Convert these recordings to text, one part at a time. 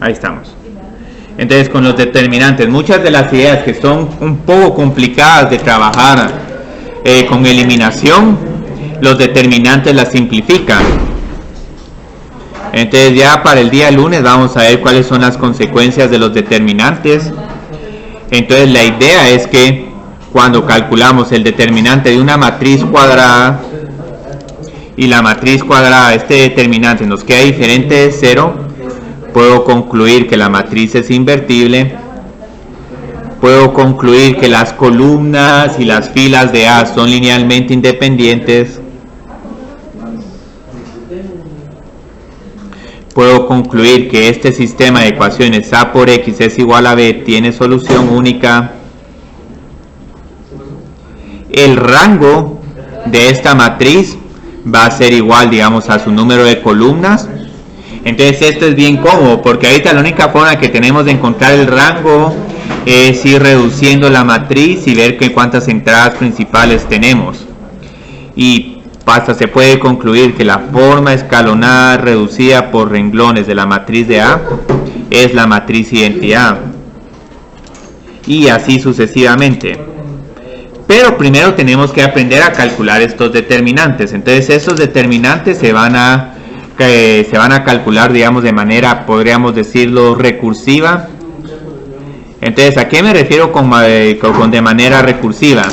Ahí estamos. Entonces, con los determinantes, muchas de las ideas que son un poco complicadas de trabajar con eliminación, los determinantes las simplifican. Entonces ya para el día lunes vamos a ver cuáles son las consecuencias de los determinantes. Entonces la idea es que cuando calculamos el determinante de una matriz cuadrada y la matriz cuadrada, este determinante nos queda diferente de 0, puedo concluir que la matriz es invertible, puedo concluir que las columnas y las filas de A son linealmente independientes, puedo concluir que este sistema de ecuaciones A por X es igual a B tiene solución única. El rango de esta matriz va a ser igual, digamos, a su número de columnas. Entonces esto es bien cómodo, porque ahorita la única forma que tenemos de encontrar el rango es ir reduciendo la matriz y ver cuántas entradas principales tenemos. Y hasta se puede concluir que la forma escalonada reducida por renglones de la matriz de A es la matriz identidad. Y así sucesivamente. Pero primero tenemos que aprender a calcular estos determinantes. Entonces estos determinantes se van a calcular, digamos, de manera, podríamos decirlo, recursiva. Entonces, ¿a qué me refiero con de manera recursiva?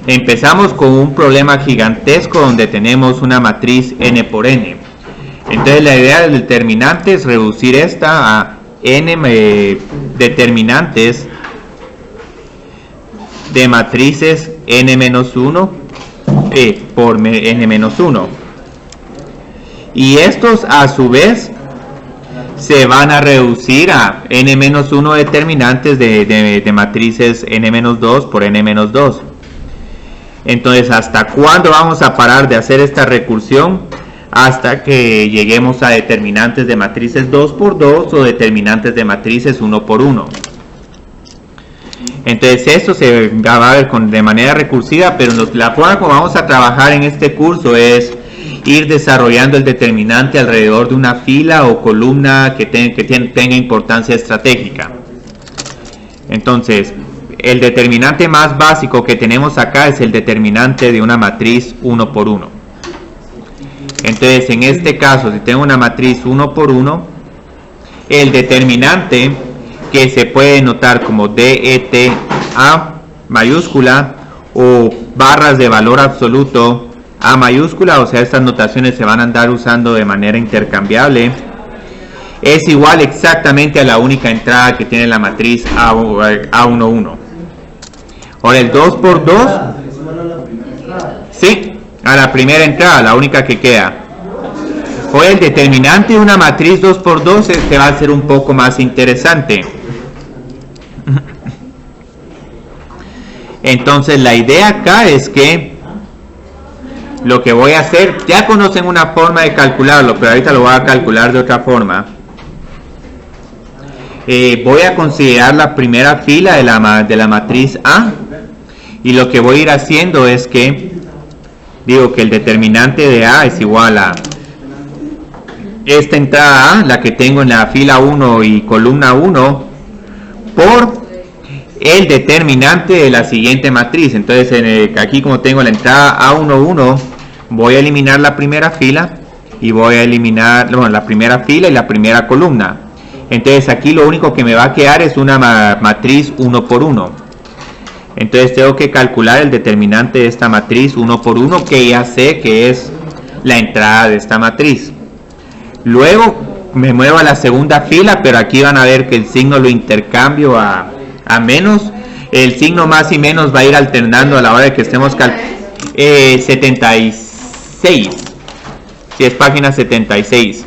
Empezamos con un problema gigantesco donde tenemos una matriz n por n. Entonces la idea del determinante es reducir esta a n determinantes de matrices n-1 por n-1. Y estos a su vez se van a reducir a n-1 determinantes de matrices n-2 por n-2. Entonces, ¿hasta cuándo vamos a parar de hacer esta recursión? Hasta que lleguemos a determinantes de matrices 2 por 2 o determinantes de matrices 1 por 1. Entonces esto se va a ver de manera recursiva, pero la forma como vamos a trabajar en este curso es ir desarrollando el determinante alrededor de una fila o columna que tenga importancia estratégica. Entonces, el determinante más básico que tenemos acá es el determinante de una matriz 1 por 1. Entonces, en este caso, si tengo una matriz 1 por 1, el determinante, que se puede notar como DET A mayúscula o barras de valor absoluto A mayúscula, o sea, estas notaciones se van a andar usando de manera intercambiable, es igual exactamente a la única entrada que tiene la matriz A11. Ahora el 2 por 2, sí, a la primera entrada, la única que queda. Hoy el determinante de una matriz 2 por 2 este va a ser un poco más interesante. Entonces la idea acá es que lo que voy a hacer, ya conocen una forma de calcularlo, pero ahorita lo voy a calcular de otra forma. Voy a considerar la primera fila de la matriz A, y lo que voy a ir haciendo es que digo que el determinante de A es igual a esta entrada A, la que tengo en la fila 1 y columna 1, por el determinante de la siguiente matriz. Entonces aquí, como tengo la entrada A11, voy a eliminar la primera fila y voy a eliminar la primera fila y la primera columna. Entonces aquí lo único que me va a quedar es una matriz 1 por 1. Entonces tengo que calcular el determinante de esta matriz 1 por 1, que ya sé que es la entrada de esta matriz. Luego me muevo a la segunda fila, pero aquí van a ver que el signo lo intercambio a menos. El signo más y menos va a ir alternando a la hora de que estemos 76. Si es página 76.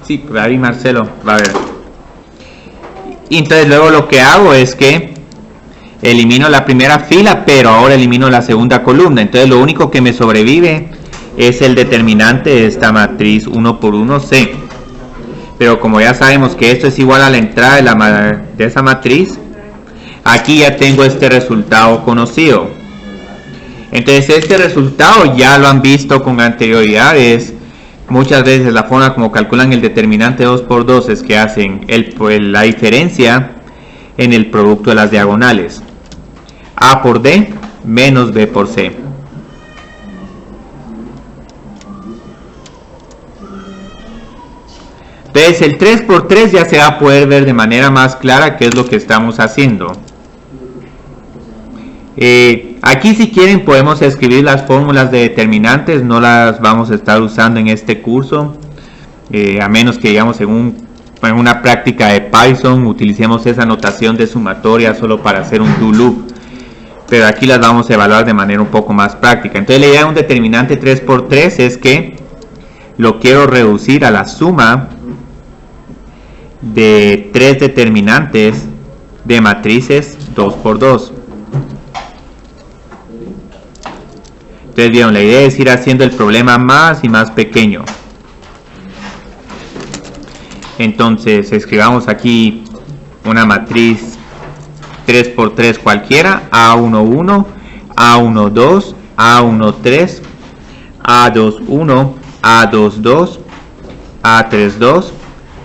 Sí, ahí Marcelo va a ver. Y entonces luego lo que hago es que elimino la primera fila, pero ahora elimino la segunda columna. Entonces lo único que me sobrevive es el determinante de esta matriz 1 por 1 C. Pero como ya sabemos que esto es igual a la entrada de esa matriz, aquí ya tengo este resultado conocido. Entonces este resultado ya lo han visto con anterioridad, es muchas veces la forma como calculan el determinante 2 por 2 es que hacen la diferencia en el producto de las diagonales. A por D menos B por C. Entonces el 3 por 3 ya se va a poder ver de manera más clara qué es lo que estamos haciendo. Aquí si quieren podemos escribir las fórmulas de determinantes, no las vamos a estar usando en este curso, a menos que digamos en una práctica de Python utilicemos esa notación de sumatoria solo para hacer un do loop, pero aquí las vamos a evaluar de manera un poco más práctica. Entonces la idea de un determinante 3 por 3 es que lo quiero reducir a la suma de 3 determinantes de matrices 2 por 2. Entonces vieron, la idea es ir haciendo el problema más y más pequeño. Entonces escribamos aquí una matriz 3 por 3 cualquiera, A11, A12, A13, A21, A22, A32,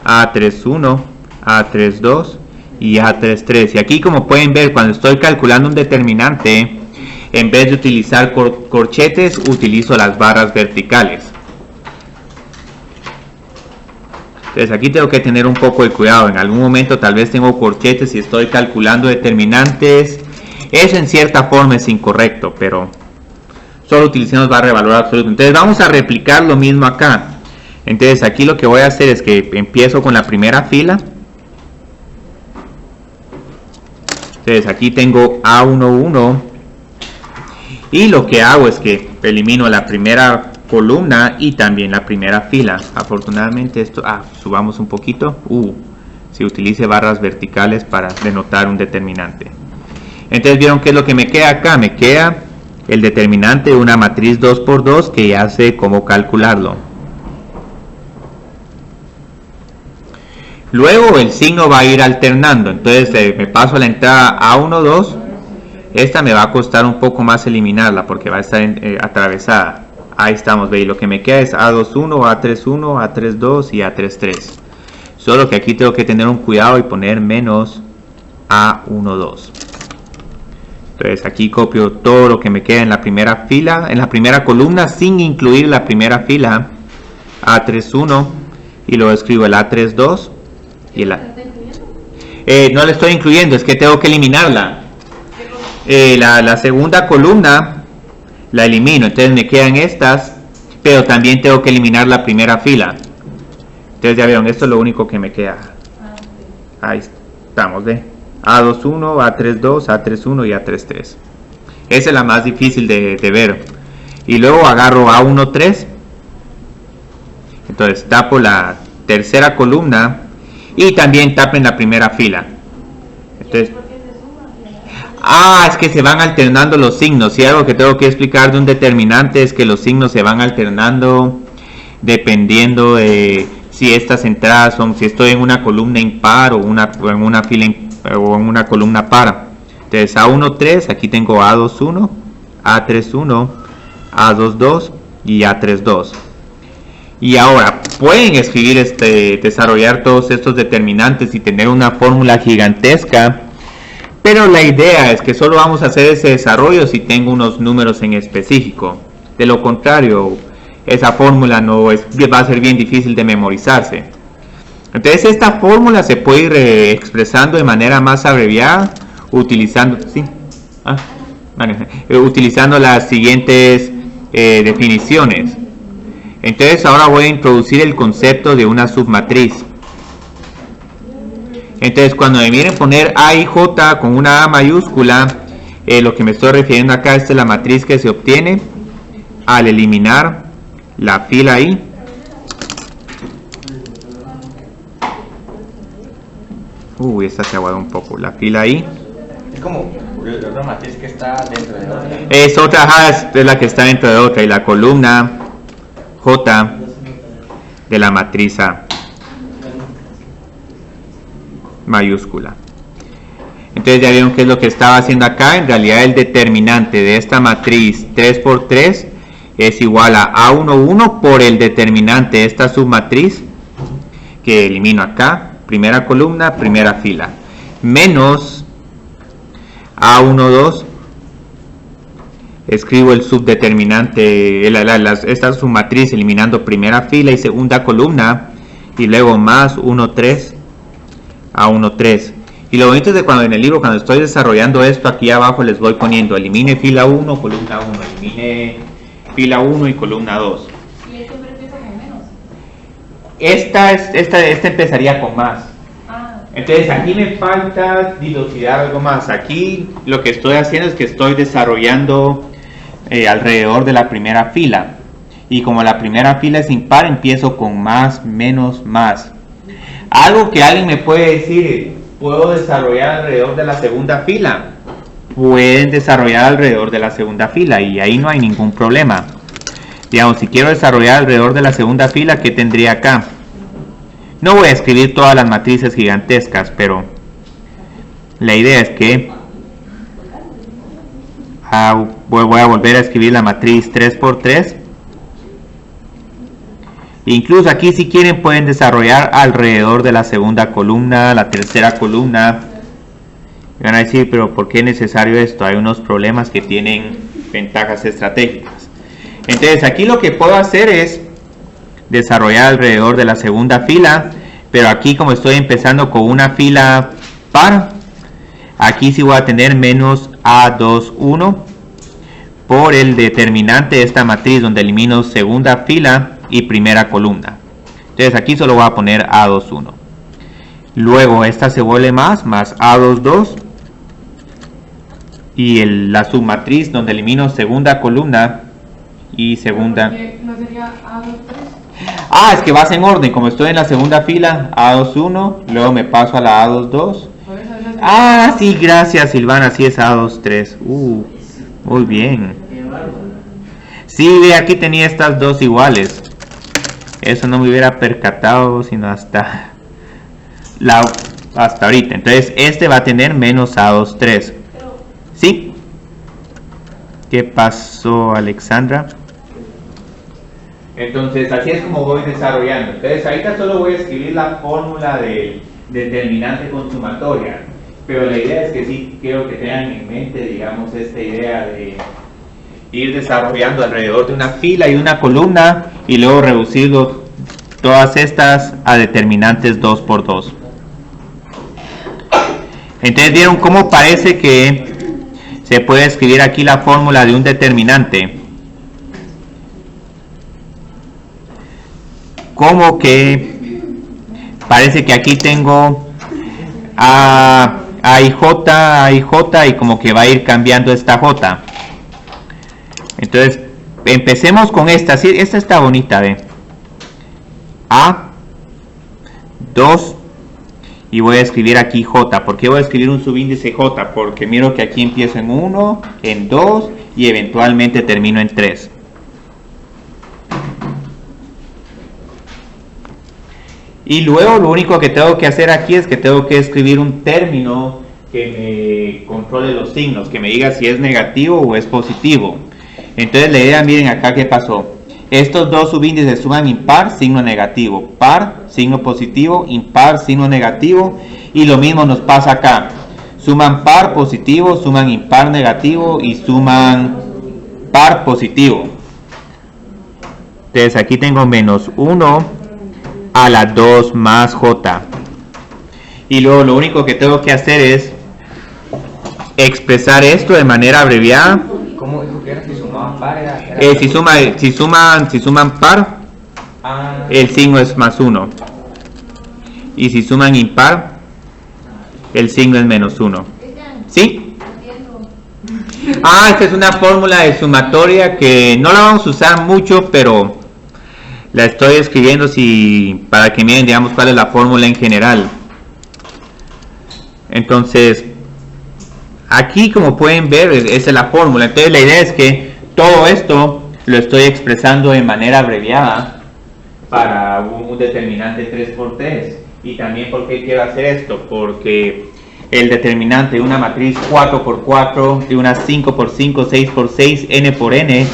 A31, A32 y A33. Y aquí, como pueden ver, cuando estoy calculando un determinante, en vez de utilizar corchetes, utilizo las barras verticales. Entonces aquí tengo que tener un poco de cuidado. En algún momento tal vez tengo corchetes y estoy calculando determinantes. Eso en cierta forma es incorrecto, pero solo utilicemos barra de valor absoluto. Entonces vamos a replicar lo mismo acá. Entonces aquí lo que voy a hacer es que empiezo con la primera fila. Entonces aquí tengo A11 y lo que hago es que elimino la primera columna y también la primera fila. Afortunadamente esto, subamos un poquito. Si utilice barras verticales para denotar un determinante. Entonces vieron qué es lo que me queda acá. Me queda el determinante de una matriz 2 por 2 que ya sé cómo calcularlo. Luego el signo va a ir alternando. Entonces me paso a la entrada A12. Esta me va a costar un poco más eliminarla porque va a estar atravesada. Ahí estamos, veis, lo que me queda es A21, A31, A32 y A33. Solo que aquí tengo que tener un cuidado y poner menos A12. Entonces aquí copio todo lo que me queda en la primera fila, en la primera columna, sin incluir la primera fila, A31, y luego escribo el A32 y el no le estoy incluyendo, es que tengo que eliminarla. La segunda columna la elimino, entonces me quedan estas, pero también tengo que eliminar la primera fila. Entonces ya vieron, esto es lo único que me queda. Ahí estamos, ¿ve? A21, A32, A31 y A33. Esa es la más difícil de ver. Y luego agarro A13. Entonces tapo la tercera columna y también tapen la primera fila. Entonces, es que se van alternando los signos. Y algo que tengo que explicar de un determinante es que los signos se van alternando dependiendo de si estas entradas son, si estoy en una columna impar o en una fila o en una columna par. Entonces A13, aquí tengo A21, A31, A22 y A32. Y ahora pueden escribir desarrollar todos estos determinantes y tener una fórmula gigantesca, pero la idea es que solo vamos a hacer ese desarrollo si tengo unos números en específico. De lo contrario, esa fórmula va a ser bien difícil de memorizarse. Entonces esta fórmula se puede ir expresando de manera más abreviada utilizando, utilizando las siguientes definiciones. Entonces ahora voy a introducir el concepto de una submatriz. Entonces cuando me miren poner A y J con una A mayúscula, lo que me estoy refiriendo acá es la matriz que se obtiene al eliminar la fila I esta se aguada un poco, la fila I. Es como otra matriz que está dentro de otra. Es otra, es la que está dentro de otra, y la columna J de la matriz A mayúscula. Entonces ya vieron qué es lo que estaba haciendo acá. En realidad el determinante de esta matriz 3 por 3 es igual a A11 por el determinante de esta submatriz que elimino acá, primera columna, primera fila, menos A12, escribo el subdeterminante, esta submatriz eliminando primera fila y segunda columna, y luego más 13, A13. Y lo bonito es que cuando en el libro, cuando estoy desarrollando esto, aquí abajo les voy poniendo elimine fila 1, columna 1, elimine fila 1 y columna 2. ¿Y esto siempre empieza con menos? Esta empezaría con más. Entonces aquí me falta dilucidar algo más. Aquí lo que estoy haciendo es que estoy desarrollando alrededor de la primera fila. Y como la primera fila es impar, empiezo con más, menos, más. Algo que alguien me puede decir, ¿puedo desarrollar alrededor de la segunda fila? Pueden desarrollar alrededor de la segunda fila y ahí no hay ningún problema. Digamos, si quiero desarrollar alrededor de la segunda fila, ¿qué tendría acá? No voy a escribir todas las matrices gigantescas, pero la idea es que voy a volver a escribir la matriz 3×3. Incluso aquí, si quieren, pueden desarrollar alrededor de la segunda columna, la tercera columna. Y van a decir, pero ¿por qué es necesario esto? Hay unos problemas que tienen ventajas estratégicas. Entonces aquí lo que puedo hacer es desarrollar alrededor de la segunda fila, pero aquí como estoy empezando con una fila par, aquí sí voy a tener menos A21 por el determinante de esta matriz donde elimino segunda fila y primera columna. Entonces aquí solo voy a poner A21. Luego esta se vuelve más A22 y la submatriz donde elimino segunda columna y segunda. ¿No sería A23? Es que vas en orden. Como estoy en la segunda fila, A21, luego me paso a la A22. Sí, gracias Silvana, sí es A23. Muy bien. Sí, ve, aquí tenía estas dos iguales. Eso no me hubiera percatado sino hasta ahorita. Entonces este va a tener menos A23. ¿Sí? ¿Qué pasó, Alexandra? Entonces así es como voy desarrollando. Entonces ahorita solo voy a escribir la fórmula de determinante consumatoria. Pero la idea es que sí quiero que tengan en mente, digamos, esta idea de ir desarrollando alrededor de una fila y una columna y luego reducirlo todas estas a determinantes 2×2. Entonces vieron cómo parece que se puede escribir aquí la fórmula de un determinante. Como que parece que aquí tengo A y J y como que va a ir cambiando esta J. Entonces empecemos con esta. Sí, esta está bonita, ¿ve? A2 y voy a escribir aquí J. ¿Por qué voy a escribir un subíndice J? Porque miro que aquí empiezo en 1, en 2 y eventualmente termino en 3. Y luego lo único que tengo que hacer aquí es que tengo que escribir un término que me controle los signos, que me diga si es negativo o es positivo. Entonces la idea, miren acá qué pasó. Estos dos subíndices suman impar, signo negativo, par, signo positivo, impar, signo negativo, y lo mismo nos pasa acá. Suman par positivo, suman impar negativo y suman par positivo. Entonces aquí tengo menos 1 a la 2 más J. Y luego lo único que tengo que hacer es expresar esto de manera abreviada. ¿Cómo dijo que era? Si sumaban par si suman par, el signo es más 1. Y si suman impar, el signo es menos 1. ¿Sí? Esta es una fórmula de sumatoria que no la vamos a usar mucho, pero la estoy escribiendo para que miren, digamos, cuál es la fórmula en general. Entonces, aquí como pueden ver, esa es la fórmula. Entonces la idea es que todo esto lo estoy expresando de manera abreviada para un determinante 3×3. Y también, ¿por qué quiero hacer esto? Porque el determinante de una matriz 4×4, de una 5×5, 6×6, n por n,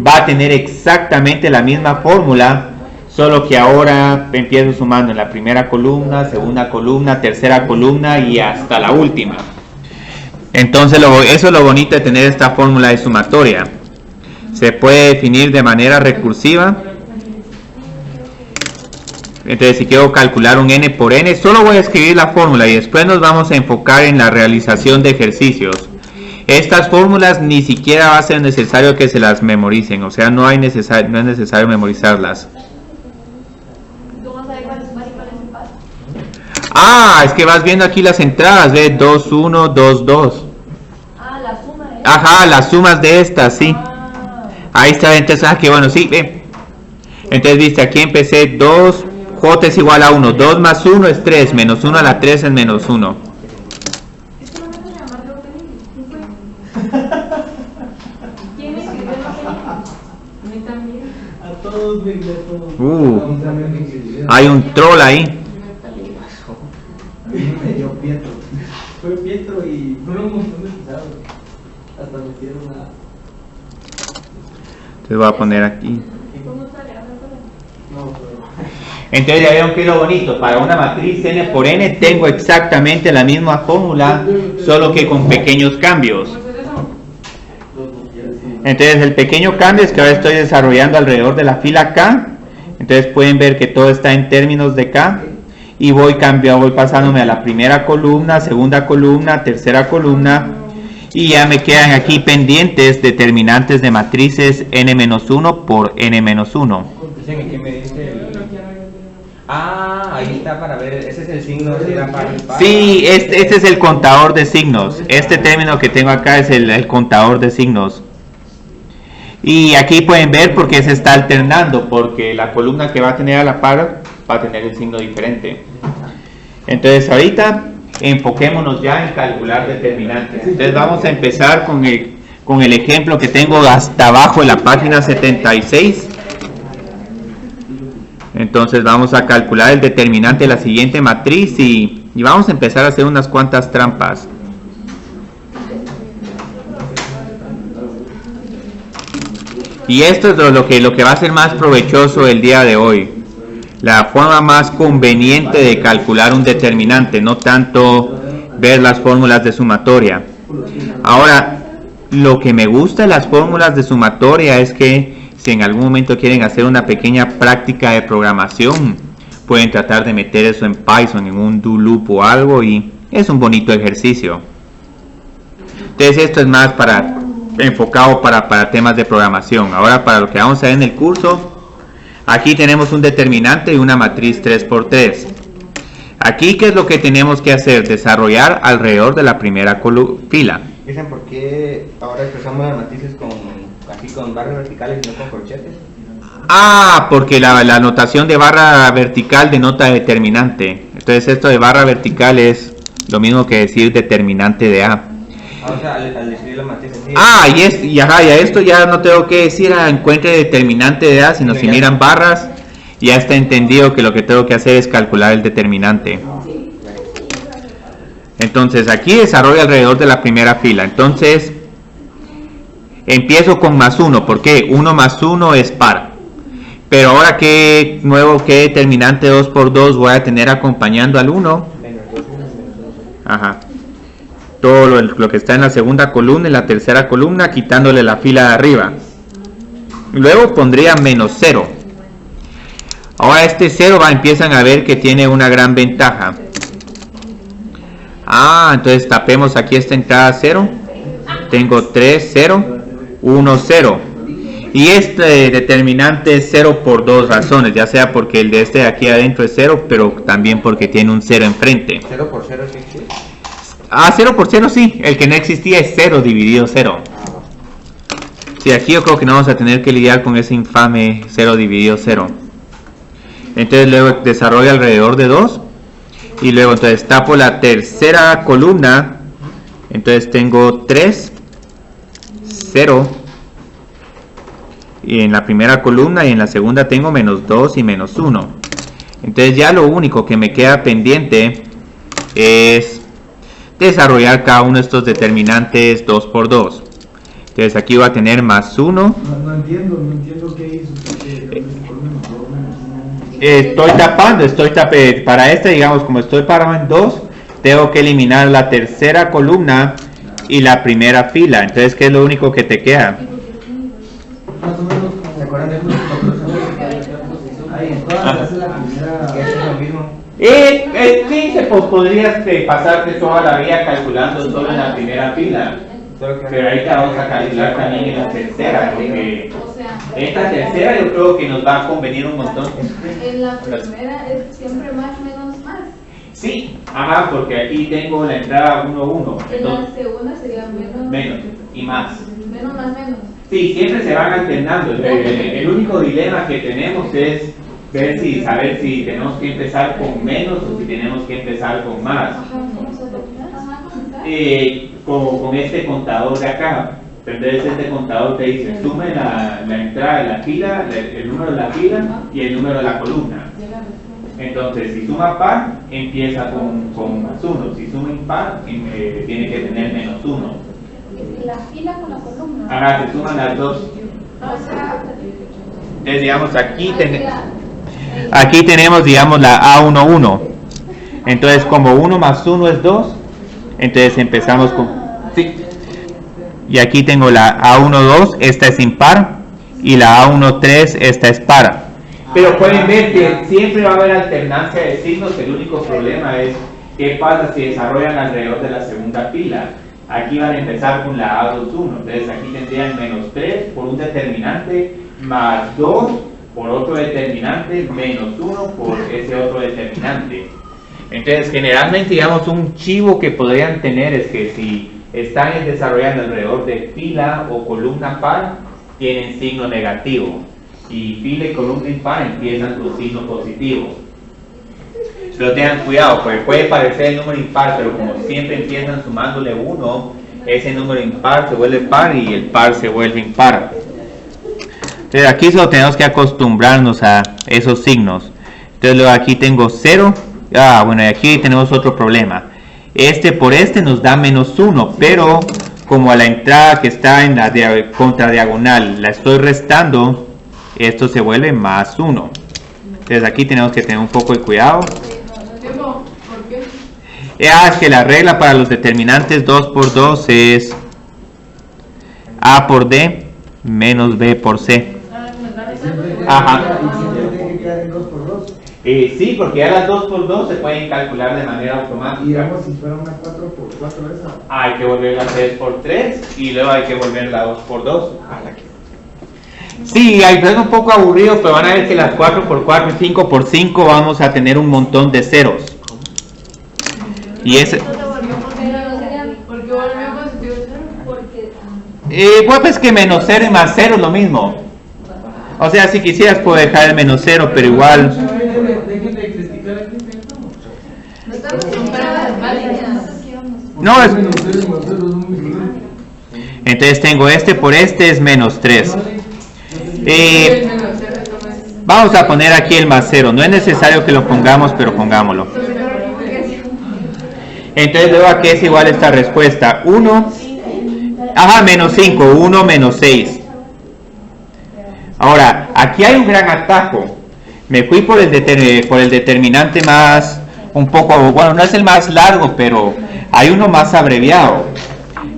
va a tener exactamente la misma fórmula, solo que ahora empiezo sumando en la primera columna, segunda columna, tercera columna y hasta la última. Entonces eso es lo bonito de tener esta fórmula de sumatoria. Se puede definir de manera recursiva. Entonces si quiero calcular un n por n, solo voy a escribir la fórmula y después nos vamos a enfocar en la realización de ejercicios. Estas fórmulas ni siquiera va a ser necesario que se las memoricen, o sea, no es necesario memorizarlas. ¿Cómo sabe cuál es más y cuál es impar? Ah, es que vas viendo aquí las entradas, ve 2, 1, 2, 2. Ah, la suma de... Ajá, las sumas de estas, sí. Ahí está, entonces, que bueno, sí, ve. Entonces, viste, aquí empecé 2, j es igual a 1, 2 más 1 es 3, menos 1 a la 3 es menos 1. Es que no me dejan llamar de Open. ¿Quién me escribió el Open? A mí también. A todos me todos. Hay un troll ahí. Me dio Pietro. Fue Pietro y fueron un montón de pisados. Hasta metieron a... Entonces voy a poner aquí. ¿Cómo sale? No, pero... Entonces ya vieron que es lo bonito, para una matriz n por n tengo exactamente la misma fórmula, solo que con pequeños cambios. Entonces el pequeño cambio es que ahora estoy desarrollando alrededor de la fila K. Entonces pueden ver que todo está en términos de K. Y voy pasándome a la primera columna, segunda columna, tercera columna. Y ya me quedan aquí pendientes determinantes de matrices n-1 por n-1. Dicen que me dice el... Ah, ahí está para ver, ese es el signo, si era par, impar. Sí, este es el contador de signos. Este término que tengo acá es el contador de signos. Y aquí pueden ver por qué se está alternando, porque la columna que va a tener a la par va a tener el signo diferente. Entonces ahorita enfoquémonos ya en calcular determinantes. Entonces vamos a empezar con el ejemplo que tengo hasta abajo en la página 76. Entonces vamos a calcular el determinante de la siguiente matriz y vamos a empezar a hacer unas cuantas trampas. Y esto es lo que va a ser más provechoso el día de hoy. La forma más conveniente de calcular un determinante, no tanto ver las fórmulas de sumatoria. Ahora, lo que me gusta de las fórmulas de sumatoria es que si en algún momento quieren hacer una pequeña práctica de programación, pueden tratar de meter eso en Python, en un do loop o algo, y es un bonito ejercicio. Entonces esto es más enfocado para temas de programación. Ahora, para lo que vamos a ver en el curso, aquí tenemos un determinante y una matriz 3×3. Aquí, ¿qué es lo que tenemos que hacer? Desarrollar alrededor de la primera fila. Dicen por qué ahora expresamos las matrices así con barras verticales y no con corchetes. Ah, porque la notación de barra vertical denota determinante. Entonces esto de barra vertical es lo mismo que decir determinante de A. O sea, al escribir la matriz así. Ah, y a esto ya no tengo que decir encuentre determinante de A, sino si miran barras, ya está entendido que lo que tengo que hacer es calcular el determinante. Entonces aquí desarrollo alrededor de la primera fila. Entonces empiezo con más 1, ¿por qué? 1 más 1 es par. Pero ahora qué determinante 2×2 voy a tener acompañando al 1. Ajá. Todo lo que está en la segunda columna y la tercera columna, quitándole la fila de arriba. Luego pondría menos 0. Ahora este 0 empiezan a ver que tiene una gran ventaja. Ah, entonces tapemos aquí esta entrada 0. Tengo 3, 0, 1, 0. Y este determinante es 0 por dos razones. Ya sea porque el de este de aquí adentro es 0, pero también porque tiene un 0 enfrente. 0 por 0 sí existe. Ah, 0 por 0 sí. El que no existía es 0 dividido 0. Sí, aquí yo creo que no vamos a tener que lidiar con ese infame 0 dividido 0. Entonces luego desarrollo alrededor de 2. Y luego entonces tapo la tercera columna. Entonces tengo 3, 0. Y en la primera columna y en la segunda tengo menos 2 y menos 1. Entonces ya lo único que me queda pendiente es desarrollar cada uno de estos determinantes 2×2. Entonces aquí voy a tener más 1. No entiendo qué hizo. Estoy tapando, para este, digamos, como estoy parado en 2, tengo que eliminar la tercera columna y la primera fila. Entonces, ¿qué es lo único que te queda? Más o menos como... ¿Se acuerdan de Ahí, entonces es la primera... que es lo mismo? Sí, pues podrías pasarte toda la vida calculando solo en la primera fila. Pero ahorita vamos a calcular también en la tercera, porque O sea, esta tercera yo creo que nos va a convenir un montón. en la primera es siempre más, menos, más. Sí, ajá, porque aquí tengo la entrada 1, 1. En la segunda sería menos. Menos y más. Menos más menos. Sí, siempre se van alternando. El único dilema que tenemos es saber si tenemos que empezar con menos o si tenemos que empezar con más. Ajá, ¿cómo se termina? Ajá, ¿cómo está? Con este contador de acá. Entonces este contador te dice, sume la entrada de la fila, el número de la fila y el número de la columna. Entonces, si suma par, empieza con más 1. Si suma impar, tiene que tener menos 1. La fila con la columna. Ahora se suman las dos. O sea, Entonces, digamos, aquí tenemos, digamos, la A11. Entonces, como 1 más 1 es 2, entonces empezamos con... Sí. Y aquí tengo la A12, esta es impar, y la A13, esta es par. Pero pueden ver que siempre va a haber alternancia de signos. El único problema es qué pasa si desarrollan alrededor de la segunda fila. Aquí van a empezar con la A21. Entonces aquí tendrían menos 3 por un determinante, más 2 por otro determinante, menos 1 por ese otro determinante. Entonces generalmente, digamos, un chivo que podrían tener es que si están desarrollando alrededor de fila o columna par, tienen signo negativo. Y fila y columna impar empiezan con signo positivo. Pero tengan cuidado, porque puede parecer el número impar, pero como siempre empiezan sumándole 1, ese número impar se vuelve par y el par se vuelve impar. Entonces aquí solo tenemos que acostumbrarnos a esos signos. Entonces luego aquí tengo 0. Bueno, y aquí tenemos otro problema. Este por este nos da menos 1, pero como a la entrada que está en la contradiagonal la estoy restando, esto se vuelve más 1. Entonces aquí tenemos que tener un poco de cuidado. ¿por qué? Es que la regla para los determinantes 2 por 2 es A por D menos B por C. Ajá. Y siempre tiene que quedar en 2 por 2. Sí, porque ya las 2 por 2 se pueden calcular de manera automática. Y digamos, si fuera una 4 por 4 esa. Hay que volver la 3 por 3 y luego hay que volver la 2 por 2. Sí, ahí es un poco aburrido, pero van a ver que las 4 por 4 y 5 por 5 vamos a tener un montón de ceros. Y ese... ¿Por qué volvió positivo 0? Pues es que menos 0 y más 0 es lo mismo. O sea, si quisieras puedo dejar el menos 0, pero igual... Dejen de criticar aquí. No estamos compradas válidas. No, es... Menos 0 más 0 es muy bien. Entonces tengo este por este es menos 3. Vamos a poner aquí el más 0. No es necesario que lo pongamos, pero pongámoslo. Entonces luego aquí es igual esta respuesta. 1, menos 5, 1 menos 6. Ahora, aquí hay un gran atajo. Me fui por el determinante más, un poco, bueno, no es el más largo, pero hay uno más abreviado.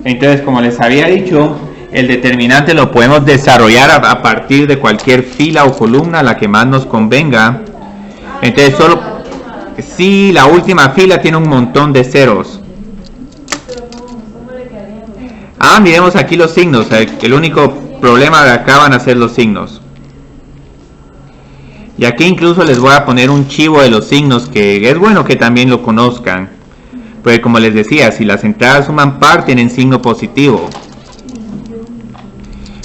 Entonces, como les había dicho, el determinante lo podemos desarrollar a partir de cualquier fila o columna, la que más nos convenga. Entonces, solo... Sí, la última fila tiene un montón de ceros. Miremos aquí los signos. El único problema de acá van a ser los signos. Y aquí incluso les voy a poner un chivo de los signos, que es bueno que también lo conozcan. Porque como les decía, si las entradas suman par, tienen signo positivo.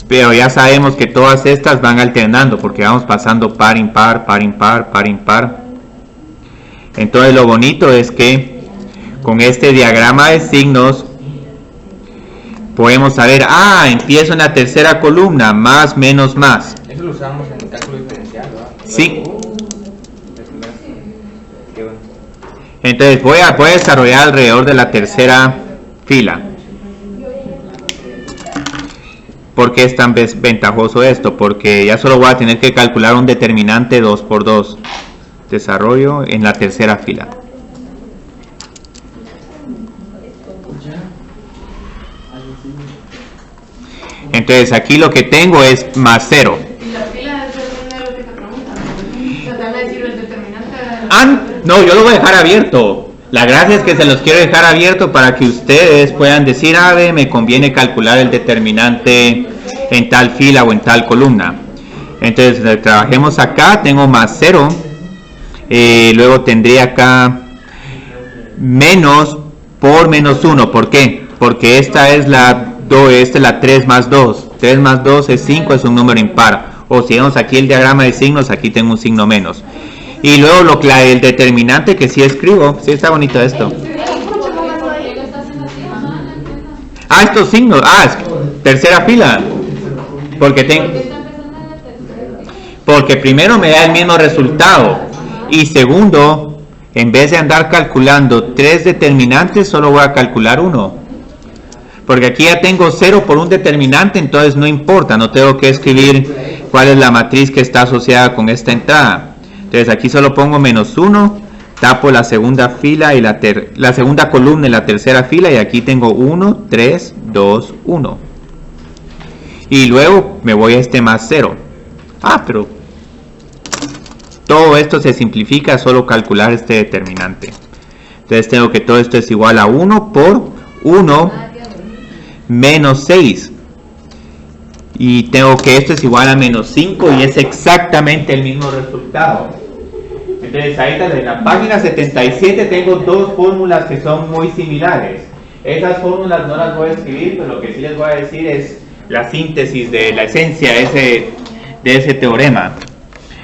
Pero ya sabemos que todas estas van alternando, porque vamos pasando par, impar, par, impar, par, impar. Entonces lo bonito es que con este diagrama de signos podemos saber, empiezo en la tercera columna, más, menos, más. Eso lo usamos en el cálculo diferencial, ¿verdad? Sí. Qué bueno. Entonces voy a desarrollar alrededor de la tercera fila. ¿Por qué es tan ventajoso esto? Porque ya solo voy a tener que calcular un determinante 2 por 2. Desarrollo en la tercera fila. Entonces aquí lo que tengo es más 0. Y la fila es lo que te preguntan. Tratar de decir el determinante. No, yo lo voy a dejar abierto. La gracia es que se los quiero dejar abierto para que ustedes puedan decir, a ver, me conviene calcular el determinante en tal fila o en tal columna. Entonces trabajemos acá, tengo más 0. Luego tendría acá menos por menos 1. ¿Por qué? Porque esta es la 3 más 2. 3 más 2 es 5, es un número impar. O si vemos aquí el diagrama de signos, aquí tengo un signo menos. Y luego el determinante que sí escribo. Sí está bonito esto. Estos signos. Es tercera fila. Porque primero me da el mismo resultado. Y segundo, en vez de andar calculando 3 determinantes, solo voy a calcular 1. Porque aquí ya tengo 0 por un determinante, entonces no importa, no tengo que escribir cuál es la matriz que está asociada con esta entrada. Entonces aquí solo pongo menos 1, tapo la segunda fila y la segunda columna y la tercera fila, y aquí tengo 1, 3, 2, 1. Y luego me voy a este más 0. Pero todo esto se simplifica a solo calcular este determinante. Entonces tengo que todo esto es igual a 1 por 1 menos 6. Y tengo que esto es igual a menos 5 y es exactamente el mismo resultado. Entonces ahí en la página 77 tengo dos fórmulas que son muy similares. Esas fórmulas no las voy a escribir, pero lo que sí les voy a decir es la síntesis de la esencia de ese teorema.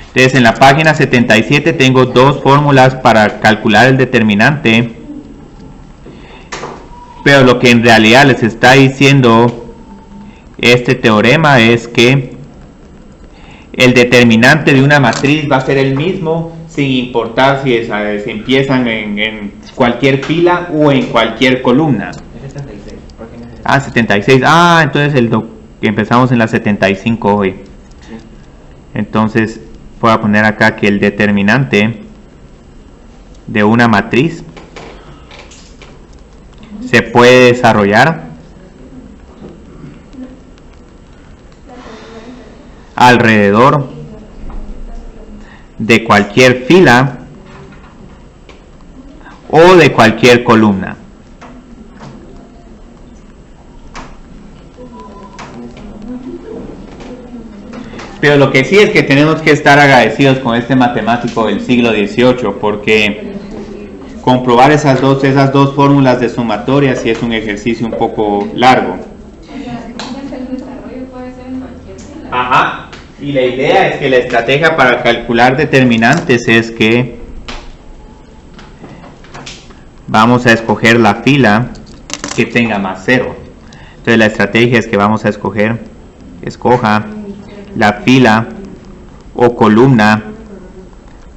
Entonces en la página 77 tengo dos fórmulas para calcular el determinante, pero lo que en realidad les está diciendo este teorema es que el determinante de una matriz va a ser el mismo sin importar si empiezan en cualquier fila o en cualquier columna. 76. Entonces empezamos en la 75 hoy. Entonces voy a poner acá que el determinante de una matriz se puede desarrollar alrededor de cualquier fila o de cualquier columna. Pero lo que sí es que tenemos que estar agradecidos con este matemático del siglo XVIII, porque comprobar esas dos fórmulas de sumatoria sí es un ejercicio un poco largo. Y la idea es que la estrategia para calcular determinantes es que vamos a escoger la fila que tenga más 0. Entonces la estrategia es que vamos a escoja la fila o columna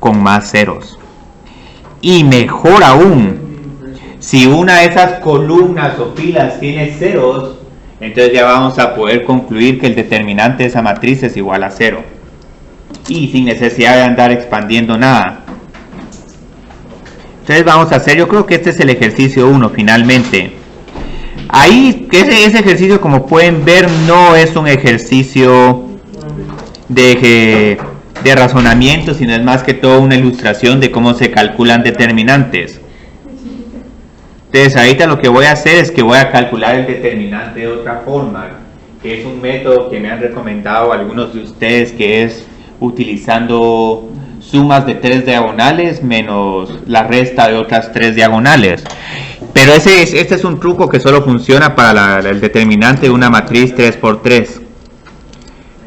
con más ceros. Y mejor aún, si una de esas columnas o filas tiene ceros, entonces ya vamos a poder concluir que el determinante de esa matriz es igual a 0. Y sin necesidad de andar expandiendo nada. Entonces vamos a hacer, yo creo que este es el ejercicio 1 finalmente. Ahí, ese ejercicio, como pueden ver, no es un ejercicio de razonamiento, sino es más que todo una ilustración de cómo se calculan determinantes. Entonces ahorita lo que voy a hacer es que voy a calcular el determinante de otra forma, que es un método que me han recomendado algunos de ustedes, que es utilizando sumas de 3 diagonales menos la resta de otras 3 diagonales. Pero este es un truco que solo funciona para el determinante de una matriz 3×3.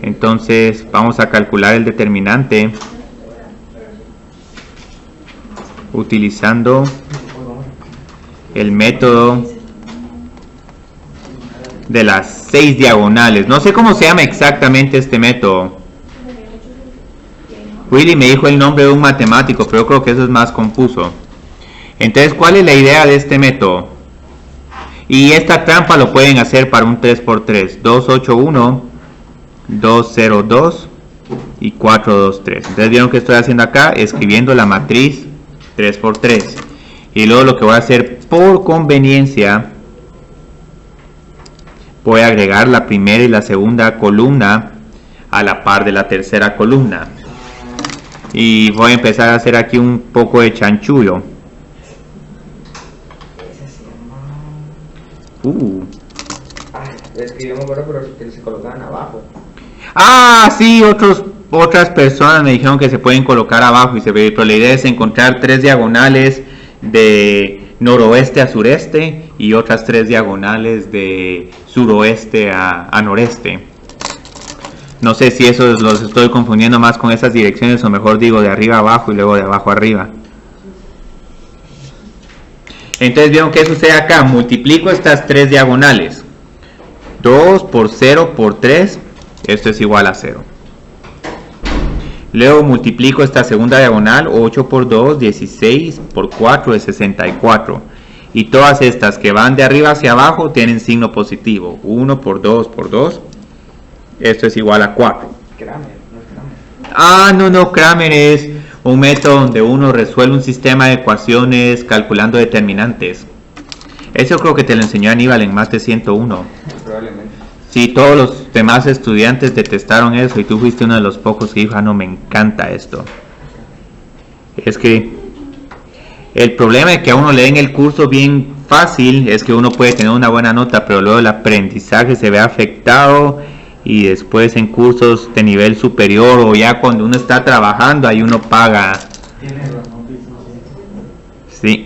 Entonces vamos a calcular el determinante utilizando el método de las 6 diagonales. No sé cómo se llama exactamente este método. Willy me dijo el nombre de un matemático, pero yo creo que eso es más confuso. Entonces, ¿cuál es la idea de este método? Y esta trampa lo pueden hacer para un 3×3. 2, 8, 1. 202 y 423. Entonces vieron que estoy haciendo acá, escribiendo la matriz 3 por 3. Y luego lo que voy a hacer por conveniencia, voy a agregar la primera y la segunda columna a la par de la tercera columna. Y voy a empezar a hacer aquí un poco de chanchullo. Es que yo me acuerdo, pero que se colocaban abajo. Ah, sí, otras personas me dijeron que se pueden colocar abajo y se ve, pero la idea es encontrar 3 diagonales de noroeste a sureste y otras 3 diagonales de suroeste a noreste. No sé si eso los estoy confundiendo más con esas direcciones o mejor digo de arriba a abajo y luego de abajo a arriba. Entonces vieron que sucede acá, multiplico estas 3 diagonales. 2 por 0 por 3, esto es igual a 0. Luego multiplico esta segunda diagonal, 8 por 2, 16 por 4 es 64. Y todas estas que van de arriba hacia abajo tienen signo positivo. 1 por 2 por 2, esto es igual a 4. Kramer, no es Kramer. Ah, no, Kramer es un método donde uno resuelve un sistema de ecuaciones calculando determinantes. Eso creo que te lo enseñó Aníbal en más de 101. Probablemente. Sí, todos los demás estudiantes detestaron eso y tú fuiste uno de los pocos que dijo, ah, no, me encanta esto. Es que el problema de que a uno le den el curso bien fácil es que uno puede tener una buena nota, pero luego el aprendizaje se ve afectado y después en cursos de nivel superior o ya cuando uno está trabajando, ahí uno paga. Tienes razón, Sí.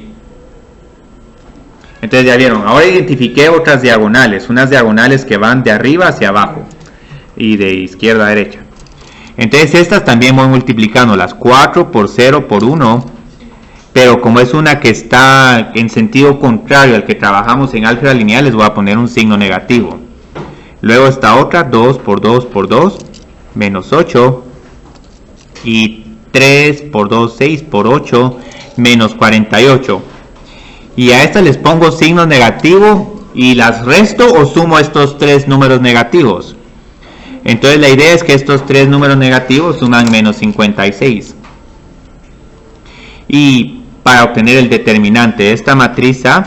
Entonces ya vieron, ahora identifiqué otras diagonales, unas diagonales que van de arriba hacia abajo y de izquierda a derecha. Entonces estas también voy multiplicando, las 4 por 0 por 1, pero como es una que está en sentido contrario al que trabajamos en álgebra lineal, les voy a poner un signo negativo. Luego esta otra, 2 por 2 por 2, menos 8, y 3 por 2, 6 por 8, menos 48. Y a estas les pongo signo negativo y las resto o sumo estos 3 números negativos. Entonces la idea es que estos 3 números negativos suman menos 56. Y para obtener el determinante de esta matriz A,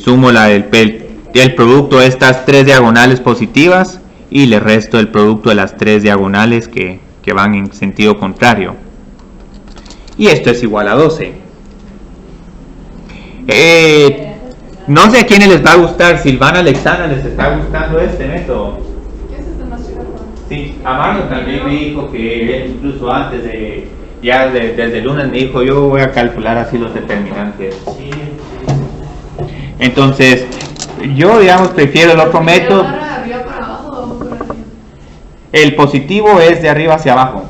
sumo el producto de estas 3 diagonales positivas y le resto el producto de las 3 diagonales que van en sentido contrario. Y esto es igual a 12. No sé a quiénes les va a gustar. Silvana, Alexandra, ¿les está gustando este método? Ese es demasiado. Sí, Amaro también me dijo que él incluso antes de, desde el lunes me dijo, yo voy a calcular así los determinantes. Sí. Entonces, yo digamos prefiero el otro método. ¿De arriba para abajo o abajo para arriba? El positivo es de arriba hacia abajo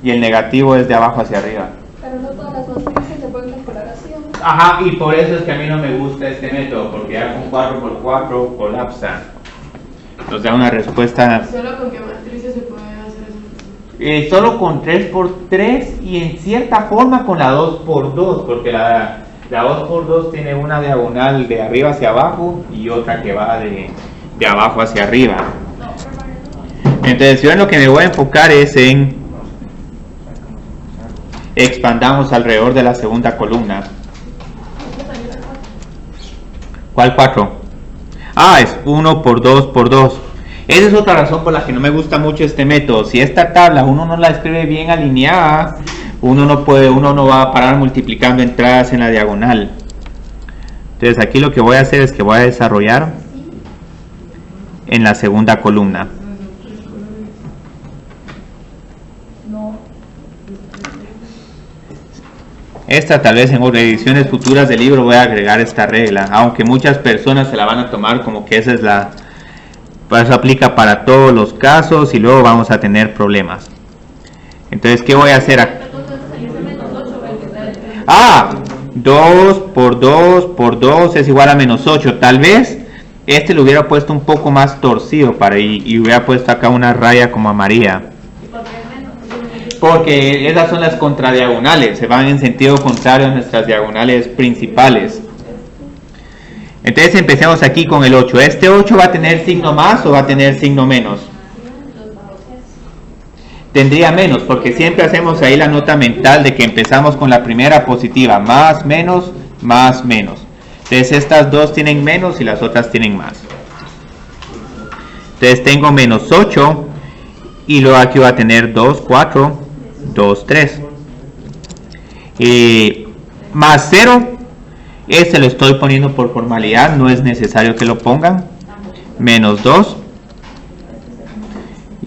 y el negativo es de abajo hacia arriba. Pero no todas las matrices se pueden calcular así, ¿o no? Ajá, y por eso es que a mí no me gusta este método, porque ya con 4×4 colapsa. Nos da una respuesta. ¿Solo con qué matrices se puede hacer eso? Solo con 3×3 y en cierta forma con la 2×2, porque la 2×2 tiene una diagonal de arriba hacia abajo y otra que va de abajo hacia arriba. Entonces yo en lo que me voy a enfocar es en expandamos alrededor de la segunda columna. ¿Cuál 4? Ah, es 1 por 2 por 2. Esa es otra razón por la que no me gusta mucho este método. Si esta tabla uno no la escribe bien alineada, uno no va a parar multiplicando entradas en la diagonal. Entonces aquí lo que voy a hacer es que voy a desarrollar en la segunda columna. Esta tal vez en ediciones futuras del libro voy a agregar esta regla, aunque muchas personas se la van a tomar como que esa es eso aplica para todos los casos y luego vamos a tener problemas. Entonces, ¿qué voy a hacer aquí? 2 por 2 por 2 es igual a menos 8. Tal vez lo hubiera puesto un poco más torcido y hubiera puesto acá una raya como amarilla. Porque esas son las contradiagonales, se van en sentido contrario a nuestras diagonales principales. Entonces empecemos aquí con el 8. ¿Este 8 va a tener signo más o va a tener signo menos? tendría menos, porque siempre hacemos ahí la nota mental de que empezamos con la primera positiva, más, menos, más, menos. Entonces estas dos tienen menos y las otras tienen más. Entonces tengo menos 8 y luego aquí voy a tener 2, 4, 2, 3. Más 0, este lo estoy poniendo por formalidad, no es necesario que lo pongan. Menos 2.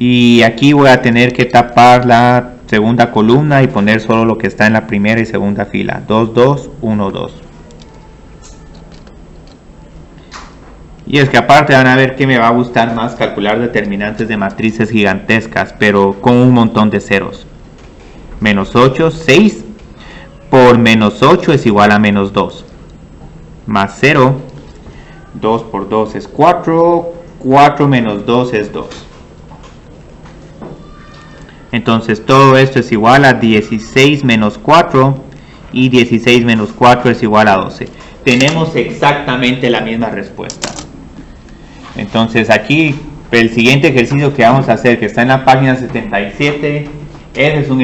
Y aquí voy a tener que tapar la segunda columna y poner solo lo que está en la primera y segunda fila. 2, 2, 1, 2. Y es que aparte van a ver que me va a gustar más calcular determinantes de matrices gigantescas, pero con un montón de ceros. Menos 8, 6 por menos 8 es igual a menos 2. Más 0, 2 por 2 es 4, 4 menos 2 es 2. Entonces todo esto es igual a 16 menos 4 y 16 menos 4 es igual a 12. Tenemos exactamente la misma respuesta. Entonces aquí el siguiente ejercicio que vamos a hacer, que está en la página 77, es un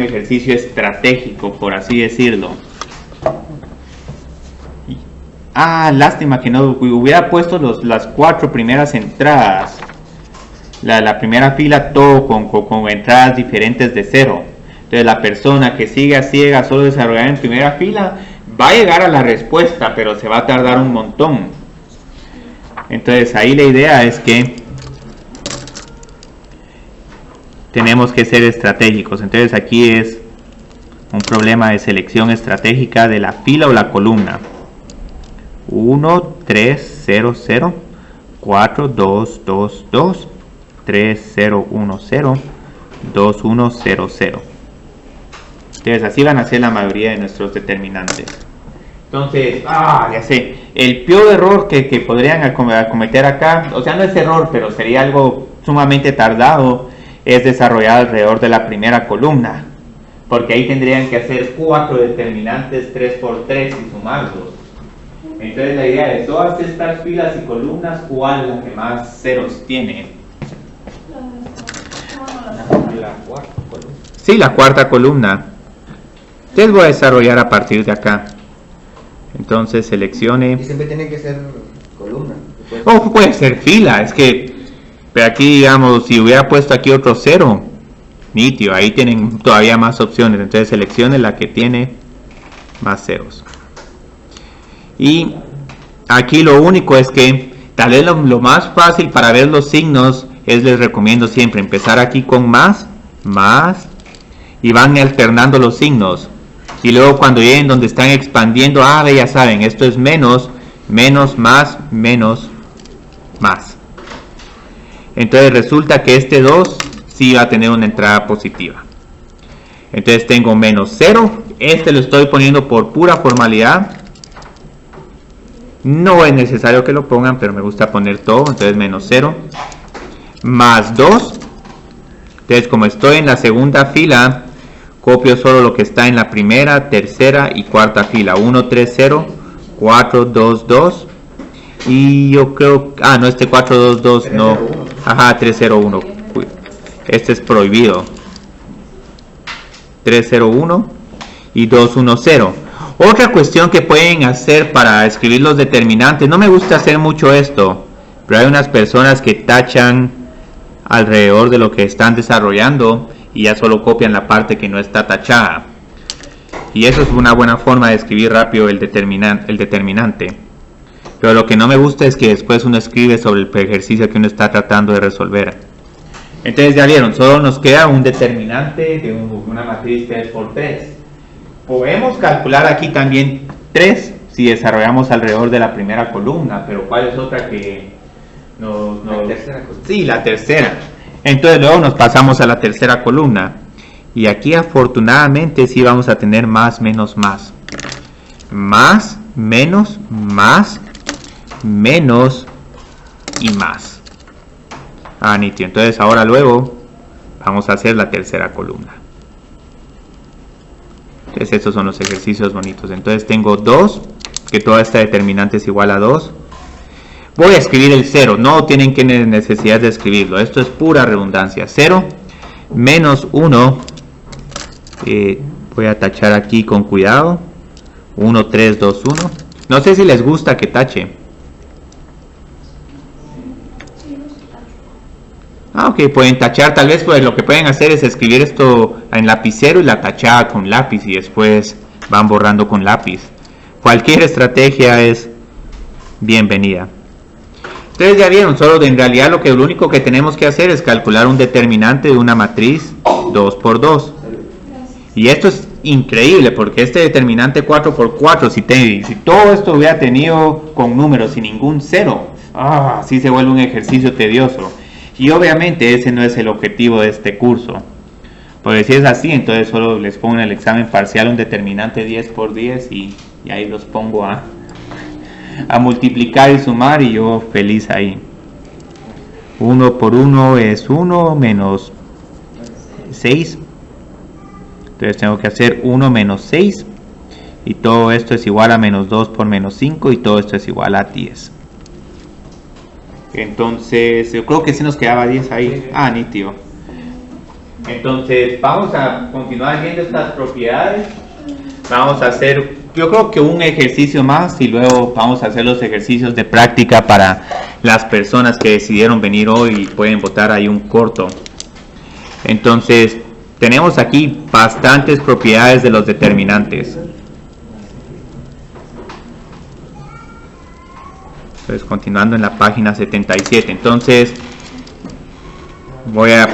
ejercicio estratégico, por así decirlo. Lástima que no hubiera puesto las 4 primeras entradas. La primera fila todo con entradas diferentes de 0. Entonces la persona que sigue a ciega solo desarrollar en primera fila va a llegar a la respuesta, pero se va a tardar un montón. Entonces ahí la idea es que tenemos que ser estratégicos. Entonces aquí es un problema de selección estratégica de la fila o la columna. 1, 3, 0, 0, 4, 2, 2, 2, 3, 0, 1, 0, 2, 1, 0, 0. Entonces así van a ser la mayoría de nuestros determinantes. Entonces, ya sé, el peor error que podrían cometer acá, o sea, no es error, pero sería algo sumamente tardado, es desarrollar alrededor de la primera columna, porque ahí tendrían que hacer 4 determinantes 3 por 3 y sumarlos. Entonces la idea de todas estas filas y columnas, ¿cuál es la que más ceros tiene? La cuarta columna. Sí, la cuarta columna. Entonces voy a desarrollar a partir de acá. Entonces seleccione. Y siempre tiene que ser columna. Puede ser fila, es que pero aquí digamos, si hubiera puesto aquí otro 0, nítido, ahí tienen todavía más opciones. Entonces seleccione la que tiene más ceros. Y aquí lo único es que tal vez lo más fácil para ver los signos es, les recomiendo siempre empezar aquí con más, y van alternando los signos. Y luego cuando lleguen donde están expandiendo, ya saben, esto es menos, menos, más, menos, más. Entonces resulta que este 2 sí va a tener una entrada positiva. Entonces tengo menos 0, este lo estoy poniendo por pura formalidad. No es necesario que lo pongan, pero me gusta poner todo, entonces menos 0. Más 2, entonces como estoy en la segunda fila, copio solo lo que está en la primera, tercera y cuarta fila. 1, 3, 0, 4, 2, 2. Y yo creo... no, este 4, 2, 2, no. 3, 0, 1. Este es prohibido. 3, 0, 1 y 2, 1, 0. Otra cuestión que pueden hacer para escribir los determinantes, no me gusta hacer mucho esto, pero hay unas personas que tachan alrededor de lo que están desarrollando y ya solo copian la parte que no está tachada. Y eso es una buena forma de escribir rápido el determinante. Pero lo que no me gusta es que después uno escribe sobre el ejercicio que uno está tratando de resolver. Entonces ya vieron, solo nos queda un determinante de una matriz 3 por 3. Podemos calcular aquí también 3 si desarrollamos alrededor de la primera columna, pero ¿cuál es otra que La tercera columna. Sí, la tercera. Entonces luego nos pasamos a la tercera columna. Y aquí afortunadamente sí vamos a tener más, menos, más. Más, menos, más, menos y más. Nítido. Entonces ahora luego vamos a hacer la tercera columna. Entonces estos son los ejercicios bonitos. Entonces tengo 2, que toda esta determinante es igual a 2. Voy a escribir el 0, no tienen que necesidad de escribirlo, esto es pura redundancia. 0 menos 1, voy a tachar aquí con cuidado, 1, 3, 2, 1. No sé si les gusta que tache. Ok, pueden tachar, tal vez pues lo que pueden hacer es escribir esto en lapicero y la tachada con lápiz y después van borrando con lápiz. Cualquier estrategia es bienvenida. Ustedes ya vieron, solo en realidad lo único que tenemos que hacer es calcular un determinante de una matriz 2 por 2. Y esto es increíble porque este determinante 4 por 4, si todo esto hubiera tenido con números y ningún cero, sí se vuelve un ejercicio tedioso. Y obviamente ese no es el objetivo de este curso. Porque si es así, entonces solo les pongo en el examen parcial un determinante 10 por 10 y ahí los pongo a multiplicar y sumar y yo feliz ahí. 1 por 1 es 1 menos 6. Entonces tengo que hacer 1 menos 6. Y todo esto es igual a menos 2 por menos 5 y todo esto es igual a 10. Entonces, yo creo que sí nos quedaba 10 ahí. Nítido. Entonces, vamos a continuar viendo estas propiedades. Vamos a hacer, yo creo que un ejercicio más y luego vamos a hacer los ejercicios de práctica para las personas que decidieron venir hoy y pueden votar ahí un corto. Entonces, tenemos aquí bastantes propiedades de los determinantes. Entonces, continuando en la página 77. Entonces, voy a...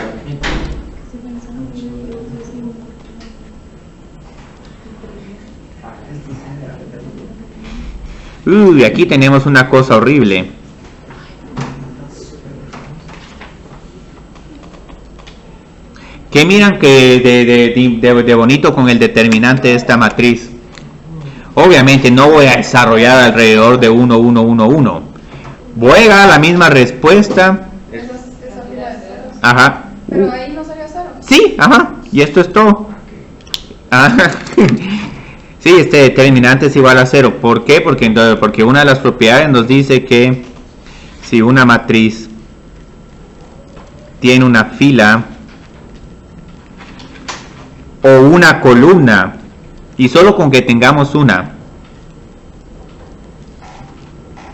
aquí tenemos una cosa horrible. ¿Qué miran que de bonito con el determinante de esta matriz? Obviamente no voy a desarrollar alrededor de 1, 1, 1, 1. Voy a llegar a la misma respuesta. Esa fila de ceros. Ajá. Pero ahí no salió cero. Sí, ajá. Y esto es todo. Ajá. Sí, este determinante es igual a 0. ¿Por qué? Porque una de las propiedades nos dice que si una matriz tiene una fila o una columna, y solo con que tengamos una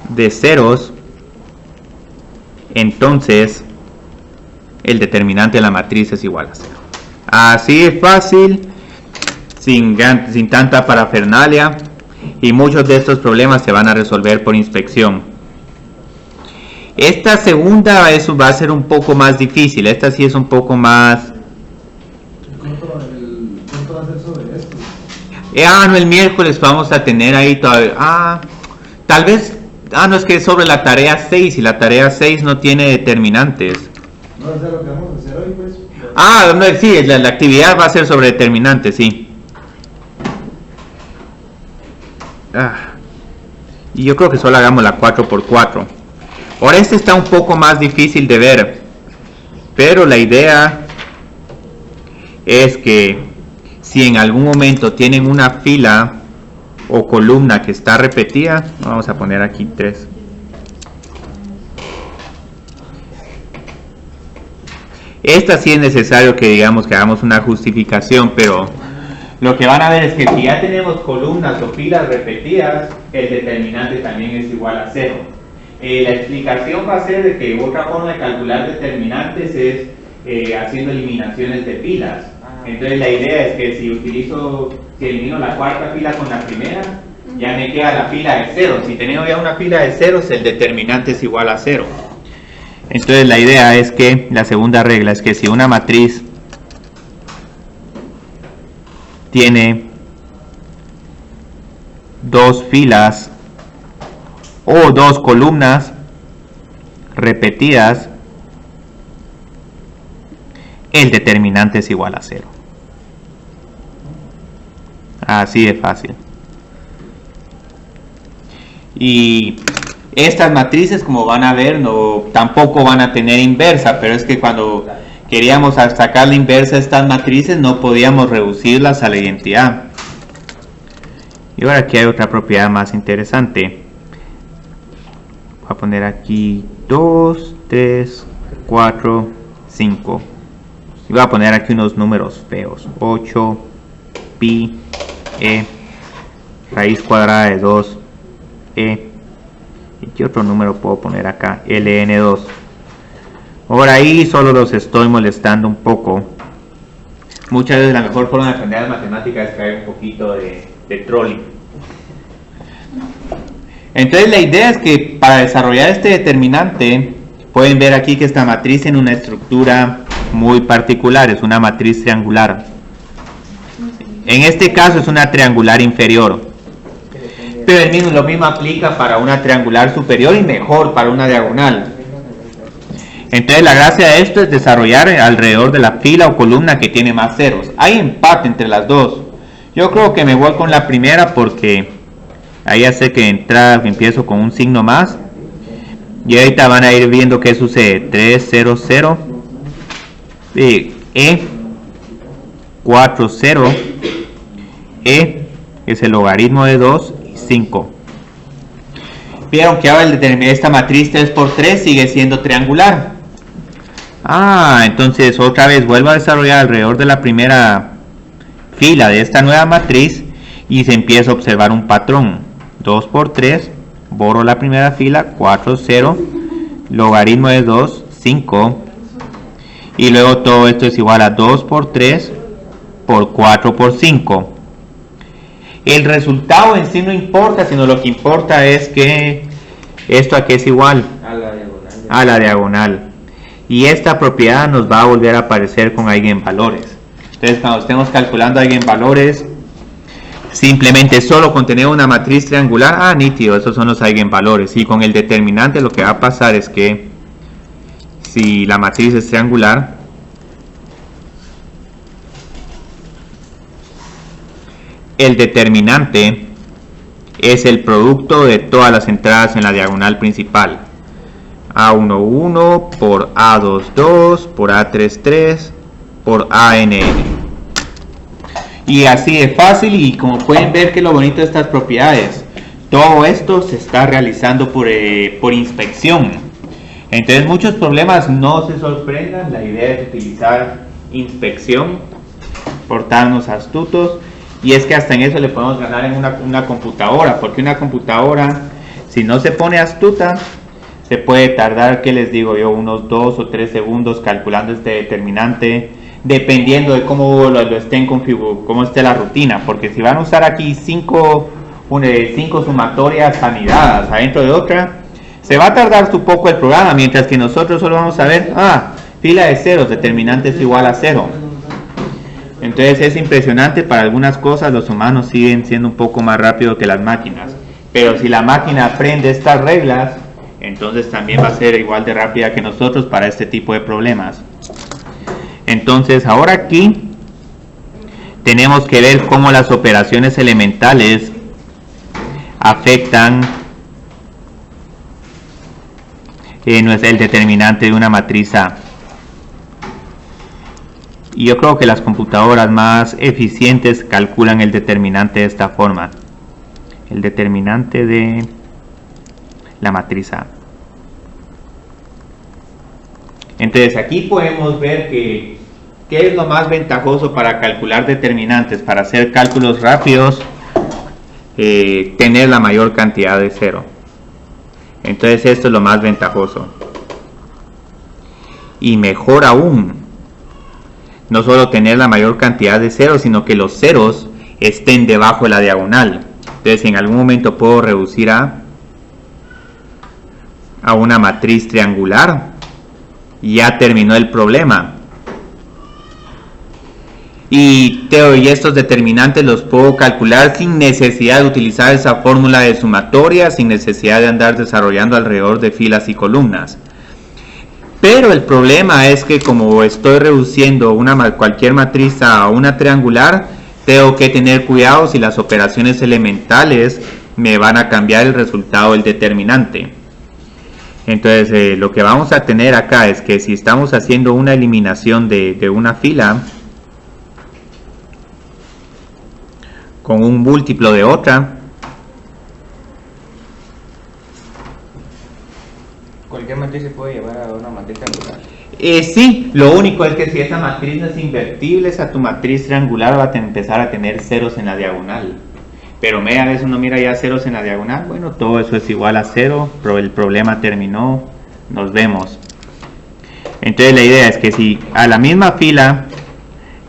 de ceros, entonces el determinante de la matriz es igual a 0. Así es fácil, sin tanta parafernalia, y muchos de estos problemas se van a resolver por inspección. Esta segunda va a ser un poco más difícil. Esta sí es un poco más... ¿Cuánto va a ser sobre esto? no, el miércoles vamos a tener ahí todavía... tal vez... no, es que es sobre la tarea 6 y la tarea 6 no tiene determinantes. No, es lo que vamos a hacer hoy, pues. No, sí, la actividad va a ser sobre determinantes, sí. Y yo creo que solo hagamos la 4x4. Ahora este está un poco más difícil de ver, pero la idea es que si en algún momento tienen una fila o columna que está repetida, vamos a poner aquí 3. Esta sí es necesario que digamos que hagamos una justificación, pero lo que van a ver es que si ya tenemos columnas o filas repetidas, el determinante también es igual a 0. La explicación va a ser de que otra forma de calcular determinantes es haciendo eliminaciones de filas. Entonces la idea es que si elimino la cuarta fila con la primera, ya me queda la fila de 0. Si tenemos ya una fila de ceros, el determinante es igual a 0. Entonces la idea es que, la segunda regla es que si una matriz tiene dos filas o dos columnas repetidas, el determinante es igual a 0. Así de fácil. Y estas matrices, como van a ver, tampoco van a tener inversa, pero es que cuando queríamos sacar la inversa de estas matrices no podíamos reducirlas a la identidad. Y ahora aquí hay otra propiedad más interesante. Voy a poner aquí 2, 3, 4, 5. Y voy a poner aquí unos números feos. 8 pi e raíz cuadrada de 2 e. ¿Y qué otro número puedo poner acá? ln2. Ahora ahí solo los estoy molestando un poco. Muchas veces la mejor forma de aprender las matemáticas es caer un poquito de trolling. Entonces la idea es que para desarrollar este determinante, pueden ver aquí que esta matriz tiene una estructura muy particular, es una matriz triangular. En este caso es una triangular inferior, pero lo mismo aplica para una triangular superior y mejor para una diagonal. Entonces la gracia de esto es desarrollar alrededor de la fila o columna que tiene más ceros. Hay empate entre las dos. Yo creo que me voy con la primera porque ahí hace que empiezo con un signo más. Y ahorita van a ir viendo qué sucede. 3, 0, 0. E, 4, 0. E es el logaritmo de 2 y 5. Vieron que ahora esta matriz 3 por 3 sigue siendo triangular. Entonces otra vez vuelvo a desarrollar alrededor de la primera fila de esta nueva matriz y se empieza a observar un patrón. 2 por 3, borro la primera fila, 4, 0, logaritmo de 2, 5, y luego todo esto es igual a 2 por 3 por 4 por 5. El resultado en sí no importa, sino lo que importa es que esto aquí es igual a la diagonal. Y esta propiedad nos va a volver a aparecer con eigenvalores. Entonces cuando estemos calculando eigenvalores, simplemente solo con tener una matriz triangular, nítido, esos son los eigenvalores. Y con el determinante lo que va a pasar es que si la matriz es triangular, el determinante es el producto de todas las entradas en la diagonal principal. A11 por A22 por A33 por ANN. Y así de fácil, y como pueden ver que lo bonito de estas propiedades, todo esto se está realizando por inspección. Entonces muchos problemas, no se sorprendan, la idea es utilizar inspección, portarnos astutos, y es que hasta en eso le podemos ganar en una computadora, porque una computadora, si no se pone astuta, se puede tardar, ¿qué les digo yo? Unos 2 o 3 segundos calculando este determinante, dependiendo de cómo lo estén configurando, cómo esté la rutina, porque si van a usar aquí 5 sumatorias anidadas adentro de otra, se va a tardar un poco el programa, mientras que nosotros solo vamos a ver, fila de ceros, determinante es igual a 0. Entonces es impresionante, para algunas cosas los humanos siguen siendo un poco más rápidos que las máquinas, pero si la máquina aprende estas reglas, entonces también va a ser igual de rápida que nosotros para este tipo de problemas. Entonces ahora aquí tenemos que ver cómo las operaciones elementales afectan el determinante de una matriz A. Y yo creo que las computadoras más eficientes calculan el determinante de esta forma. El determinante de la matriz A. Entonces aquí podemos ver que ¿qué es lo más ventajoso para calcular determinantes? Para hacer cálculos rápidos, tener la mayor cantidad de cero. Entonces esto es lo más ventajoso. Y mejor aún, no solo tener la mayor cantidad de ceros, sino que los ceros estén debajo de la diagonal. Entonces en algún momento puedo reducir a una matriz triangular y ya terminó el problema. Y estos determinantes los puedo calcular sin necesidad de utilizar esa fórmula de sumatoria, sin necesidad de andar desarrollando alrededor de filas y columnas. Pero el problema es que como estoy reduciendo cualquier matriz a una triangular, tengo que tener cuidado si las operaciones elementales me van a cambiar el resultado del determinante. Entonces lo que vamos a tener acá es que si estamos haciendo una eliminación de una fila con un múltiplo de otra, ¿cualquier matriz se puede llevar a una matriz triangular? Sí, lo único es que si esa matriz no es invertible, esa tu matriz triangular va a empezar a tener ceros en la diagonal. Pero media vez uno mira ya ceros en la diagonal, bueno, todo eso es igual a 0, pero el problema terminó, nos vemos. Entonces la idea es que si a la misma fila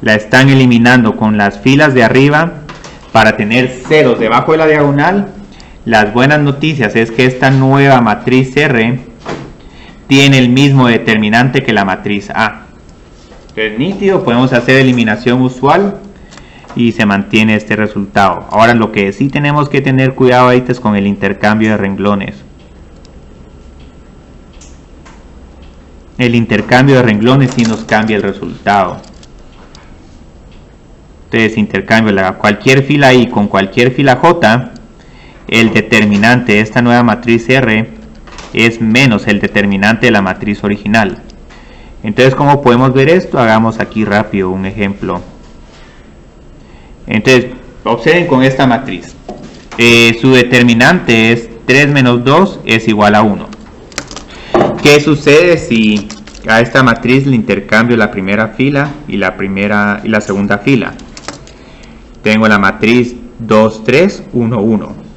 la están eliminando con las filas de arriba para tener ceros debajo de la diagonal, las buenas noticias es que esta nueva matriz R tiene el mismo determinante que la matriz A. Entonces nítido, podemos hacer eliminación usual y se mantiene este resultado. Ahora lo que sí tenemos que tener cuidado ahí es con el intercambio de renglones. El intercambio de renglones sí nos cambia el resultado. Entonces intercambio cualquier fila I con cualquier fila J, el determinante de esta nueva matriz R es menos el determinante de la matriz original. Entonces, ¿cómo podemos ver esto? Hagamos aquí rápido un ejemplo. Entonces, observen con esta matriz. Su determinante es 3 menos 2 es igual a 1. ¿Qué sucede si a esta matriz le intercambio la primera fila y la segunda fila? Tengo la matriz 2, 3, 1, 1.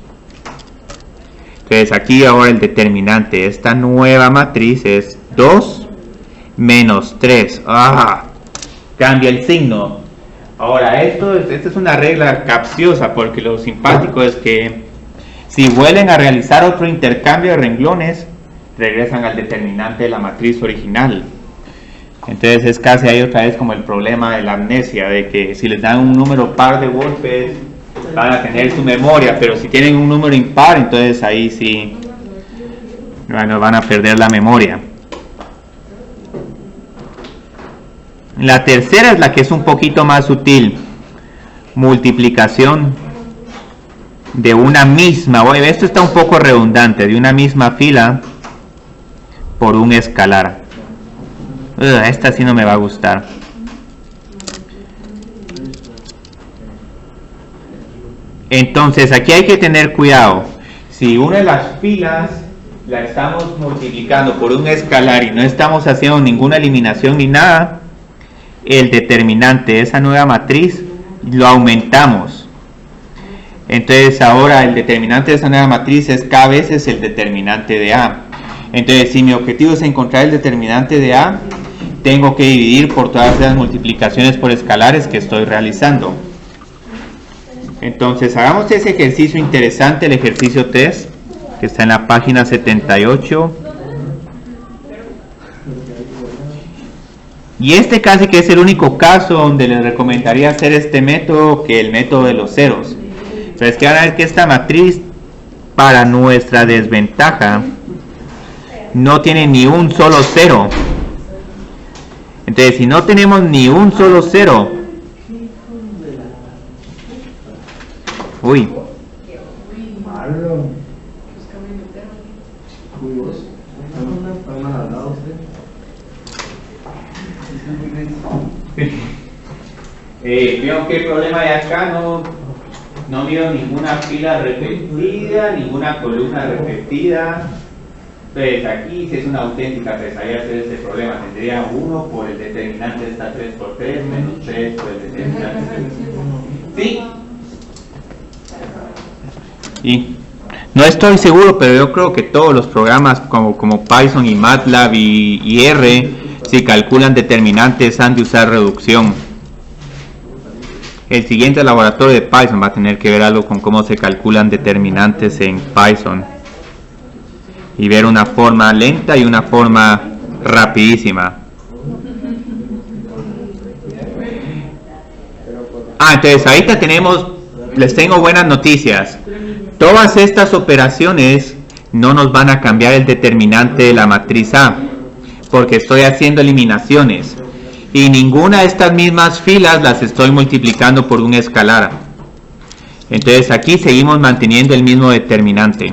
Entonces aquí ahora el determinante de esta nueva matriz es 2 menos 3. Cambia el signo. Ahora esta es una regla capciosa, porque lo simpático es que si vuelven a realizar otro intercambio de renglones, regresan al determinante de la matriz original. Entonces es casi ahí otra vez como el problema de la amnesia, de que si les dan un número par de golpes van a tener su memoria, pero si tienen un número impar, entonces ahí sí, bueno, van a perder la memoria. La tercera es la que es un poquito más sutil: multiplicación de una misma, esto está un poco redundante, de una misma fila por un escalar. Esta sí no me va a gustar. Entonces aquí hay que tener cuidado. Si una de las filas la estamos multiplicando por un escalar y no estamos haciendo ninguna eliminación ni nada, el determinante de esa nueva matriz lo aumentamos. Entonces ahora el determinante de esa nueva matriz es K veces el determinante de A. Entonces si mi objetivo es encontrar el determinante de A, tengo que dividir por todas las multiplicaciones por escalares que estoy realizando. Entonces hagamos ese ejercicio interesante, el ejercicio 3, que está en la página 78. Y este casi que es el único caso donde les recomendaría hacer este método que el método de los ceros. Entonces que van a ver que esta matriz, para nuestra desventaja, no tiene ni un solo cero. Entonces si no tenemos ni un solo cero, veo que el problema de acá no miro ninguna fila repetida, ninguna columna repetida. Entonces aquí si es una auténtica pesadilla hacer este problema. Tendría 1 por el determinante de esta 3 por 3 menos 3 por el determinante de... ¿Sí? Y no estoy seguro, pero yo creo que todos los programas como Python y MATLAB y R, si calculan determinantes, han de usar reducción. El siguiente laboratorio de Python va a tener que ver algo con cómo se calculan determinantes en Python y ver una forma lenta y una forma rapidísima. Entonces ahorita les tengo buenas noticias. Todas estas operaciones no nos van a cambiar el determinante de la matriz A, porque estoy haciendo eliminaciones y ninguna de estas mismas filas las estoy multiplicando por un escalar. Entonces aquí seguimos manteniendo el mismo determinante.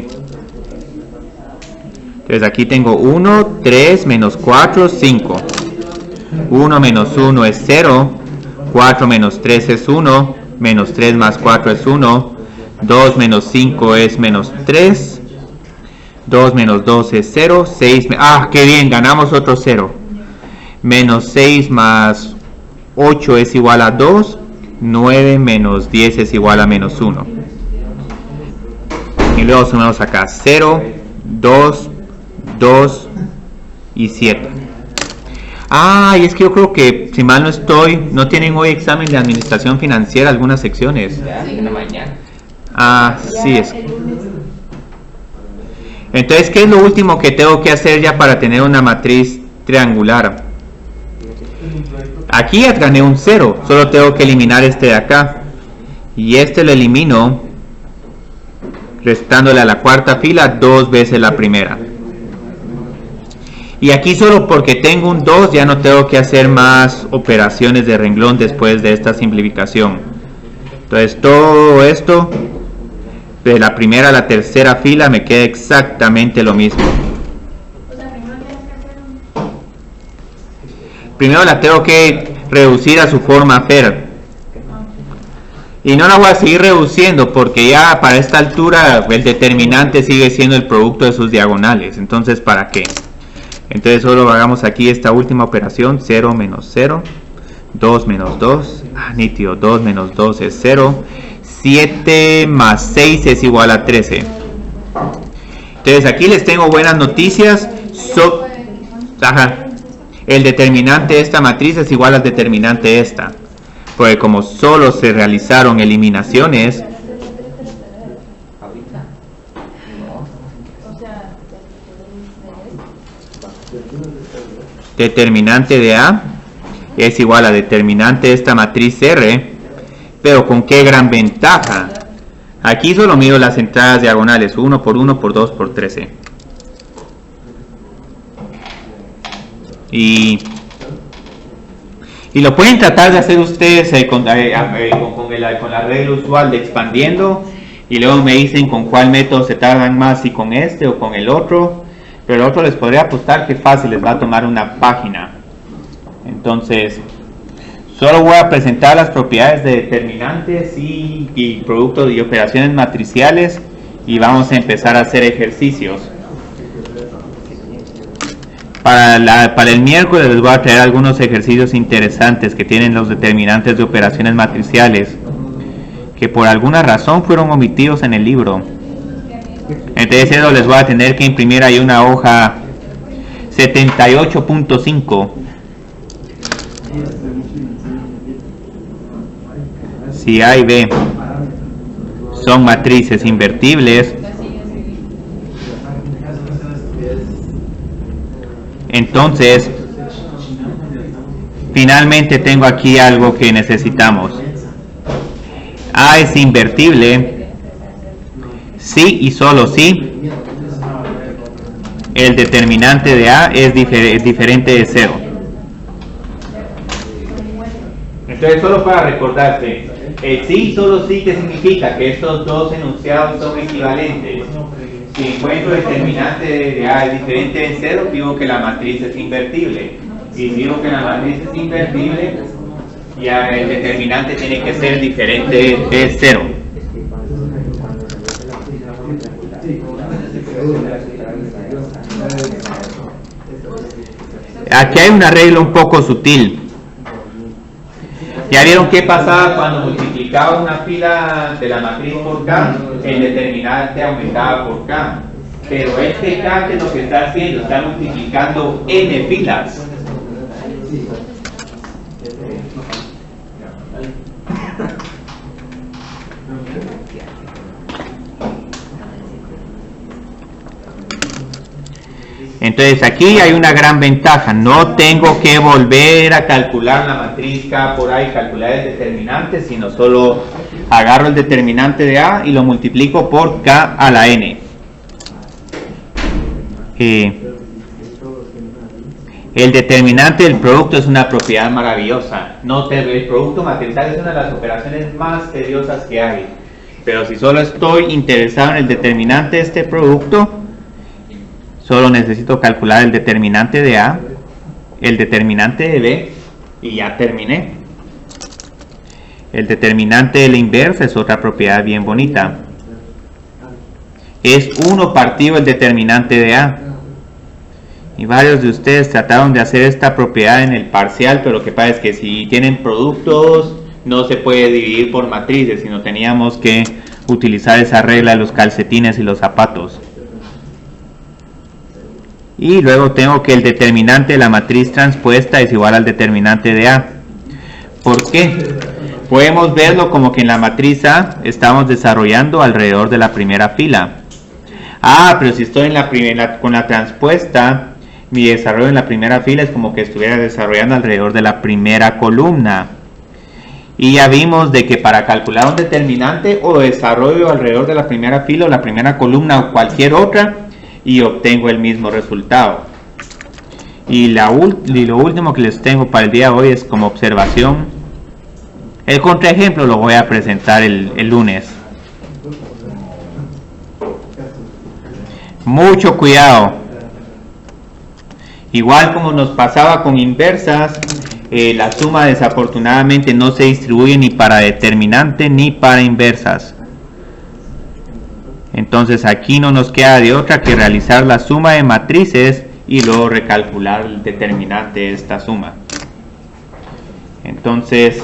Entonces aquí tengo 1, 3, menos 4, 5. 1 menos 1 es 0, 4 menos 3 es 1, menos 3 más 4 es 1, 2 menos 5 es menos 3, 2 menos 2 es 0, 6, ¡qué bien! Ganamos otro 0. menos 6 más 8 es igual a 2, 9 menos 10 es igual a menos 1. Y luego sumamos acá 0, 2, 2 y 7. Y es que yo creo que, si mal no estoy, no tienen hoy examen de administración financiera algunas secciones. Ya, en la mañana. Sí es. Entonces, ¿qué es lo último que tengo que hacer ya para tener una matriz triangular? Aquí ya gané un 0, solo tengo que eliminar este de acá. Y este lo elimino restándole a la cuarta fila 2 veces la primera. Y aquí solo porque tengo un 2 ya no tengo que hacer más operaciones de renglón después de esta simplificación. Entonces todo esto de la primera a la tercera fila me queda exactamente lo mismo. Primero la tengo que reducir a su forma FER. Y no la voy a seguir reduciendo porque ya para esta altura el determinante sigue siendo el producto de sus diagonales. Entonces, ¿para qué? Entonces solo hagamos aquí esta última operación, 0 menos 0, 2 menos 2, nítido, 2 menos 2 es 0, 7 más 6 es igual a 13. Entonces aquí les tengo buenas noticias. El determinante de esta matriz es igual al determinante de esta, porque como solo se realizaron eliminaciones, determinante de A es igual a determinante de esta matriz R, pero con qué gran ventaja. Aquí solo mido las entradas diagonales, 1 por 1 por 2 por 13. Y lo pueden tratar de hacer ustedes con la regla usual de expandiendo, y luego me dicen con cuál método se tardan más, si con este o con el otro. Pero el otro les podría apostar que fácil les va a tomar una página. Entonces, solo voy a presentar las propiedades de determinantes y productos y operaciones matriciales, y vamos a empezar a hacer ejercicios. Para el miércoles les voy a traer algunos ejercicios interesantes que tienen los determinantes de operaciones matriciales, que por alguna razón fueron omitidos en el libro. Entonces eso les voy a tener que imprimir ahí una hoja 78.5. Si A y B son matrices invertibles, entonces finalmente tengo aquí algo que necesitamos. A es invertible si y solo si el determinante de A es diferente de 0. Entonces, solo para recordarte, el sí y solo sí, ¿qué significa? Que estos dos enunciados son equivalentes. Si encuentro el determinante de A es diferente de 0, digo que la matriz es invertible. Y si digo que la matriz es invertible, ya el determinante tiene que ser diferente de 0. Aquí hay una regla un poco sutil. ¿Ya vieron qué pasaba cuando multiplicaba una fila de la matriz por K? El determinante aumentaba por K. Pero este K, que es lo que está haciendo, está multiplicando n filas. Entonces aquí hay una gran ventaja, no tengo que volver a calcular la matriz K por A y calcular el determinante, sino solo agarro el determinante de A y lo multiplico por K a la n. El determinante del producto es una propiedad maravillosa. El producto matricial es una de las operaciones más tediosas que hay, pero si solo estoy interesado en el determinante de este producto, solo necesito calcular el determinante de A, el determinante de B, y ya terminé. El determinante de la inversa es otra propiedad bien bonita. Es 1 partido el determinante de A. Y varios de ustedes trataron de hacer esta propiedad en el parcial, pero lo que pasa es que si tienen productos no se puede dividir por matrices, sino teníamos que utilizar esa regla de los calcetines y los zapatos. Y luego tengo que el determinante de la matriz transpuesta es igual al determinante de A. ¿Por qué? Podemos verlo como que en la matriz A estamos desarrollando alrededor de la primera fila. Pero si estoy con la transpuesta, mi desarrollo en la primera fila es como que estuviera desarrollando alrededor de la primera columna. Y ya vimos de que para calcular un determinante o desarrollo alrededor de la primera fila o la primera columna o cualquier otra y obtengo el mismo resultado. Y lo último que les tengo para el día de hoy es como observación. El contraejemplo lo voy a presentar el lunes. Mucho cuidado. Igual como nos pasaba con inversas, la suma desafortunadamente no se distribuye ni para determinante ni para inversas. Entonces aquí no nos queda de otra que realizar la suma de matrices y luego recalcular el determinante de esta suma. Entonces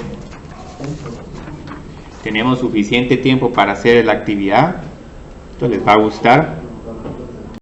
tenemos suficiente tiempo para hacer la actividad. Esto les va a gustar.